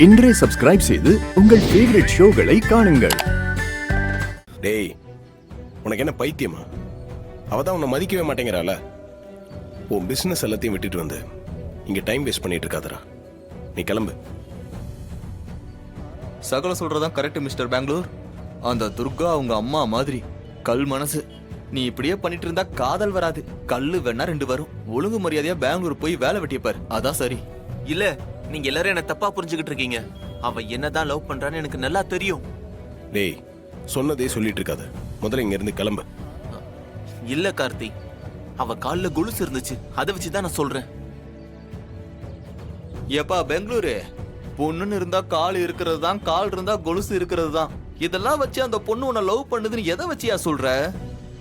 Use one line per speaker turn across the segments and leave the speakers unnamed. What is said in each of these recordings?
இன்றே சப்ஸ்கிரைப் செய்து உங்கள் ஃபேவரட் ஷோகளை காணுங்கள்.
டேய், உனக்கு என்ன பைத்தியமா? அவ தான் உன்னை மதிக்கவே மாட்டேங்கிறாள. உன் பிசினஸ் எல்லாத்தையும் விட்டுட்டு வந்து இங்க டைம் வேஸ்ட் பண்ணிட்டு இருக்காதடா. நீ கிளம்பு.
சகல சொல்றதான் கரெக்ட் மிஸ்டர் பெங்களூர். அந்த துர்கா அவங்க அம்மா மாதிரி கல் மனசு. நீ இப்படியே பண்ணிட்டு இருந்தா காதல் வராது, கல்லு வேணா 2 வரும். ஒழுங்கு மரியாதையா பெங்களூர் போய் வேலை வெட்டியப்பார், அதான் சரி.
இல்ல, நீங்க எல்லாரும் என்ன தப்பா புரிஞ்சுக்கிட்டு இருக்கீங்க. அவ என்னதான் லவ் பண்றான்னு எனக்கு நல்லா தெரியும்.
டேய், சொன்னதே சொல்லிட்டு இருக்காத. முதல்ல இங்க இருந்து கிளம்பு.
இல்ல கார்த்தி, அவ கால்ல கொலுசு இருந்துச்சு, அதை வச்சுதான் நான் சொல்றேன்.
ஏப்பா பெங்களூரு, பொண்ணுன்னு இருந்தா கால் இருக்கிறது தான், கால் இருந்தா கொலுசு இருக்கிறது தான். இதெல்லாம் வச்சு அந்த பொண்ணு உன்னை லவ் பண்ணுதுன்னு எதை வச்சியா சொல்ற?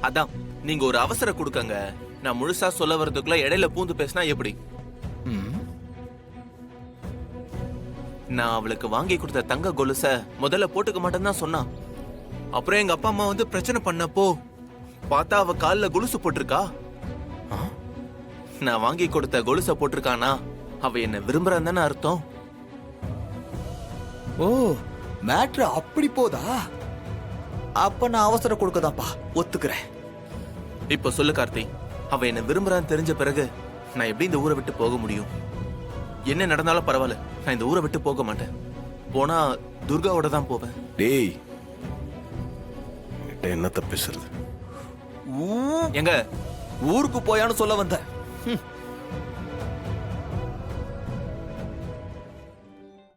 அதான் நீங்க ஒரு அவசரம் கொடுக்கங்க. நான் முழுசா சொல்ல வர்றதுக்குள்ள இடையில பூந்து பேசினா எப்படி? நான் அவளுக்கு வாங்கி கொடுத்த தங்க கொலுச முதல்ல போட்டுக்க மாட்டேன்னு தான் சொன்னான். அப்புறம் எங்க அப்பா அம்மா வந்து பிரச்சனை பண்ணப்போ பார்த்தா அவ கால்ல கொலுசு போட்டிருக்கா. நான் வாங்கி கொடுத்த கொலுச போட்டிருக்கானா அவ என்ன விரும்புறான்னு தானே அர்த்தம்.
ஓ, மேட்ரு அப்படி போதா? அப்ப நான் அவசரம் கொடுக்கதாப்பா, ஒத்துக்கிறேன்.
இப்ப சொல்லு கார்த்தி, அவ என்ன விரும்புறான்னு தெரிஞ்ச பிறகு நான் எப்படி இந்த ஊரை விட்டு போக முடியும்? என்ன நடந்தாலும் பரவாயில்ல, நான் இந்த ஊரை விட்டு போக மாட்டேன். போனா துர்காவோட தான் போவேன்.
டேய், என்னத்த பேசுறது?
எங்க
ஊருக்கு போயான்னு சொல்ல வந்தேன்.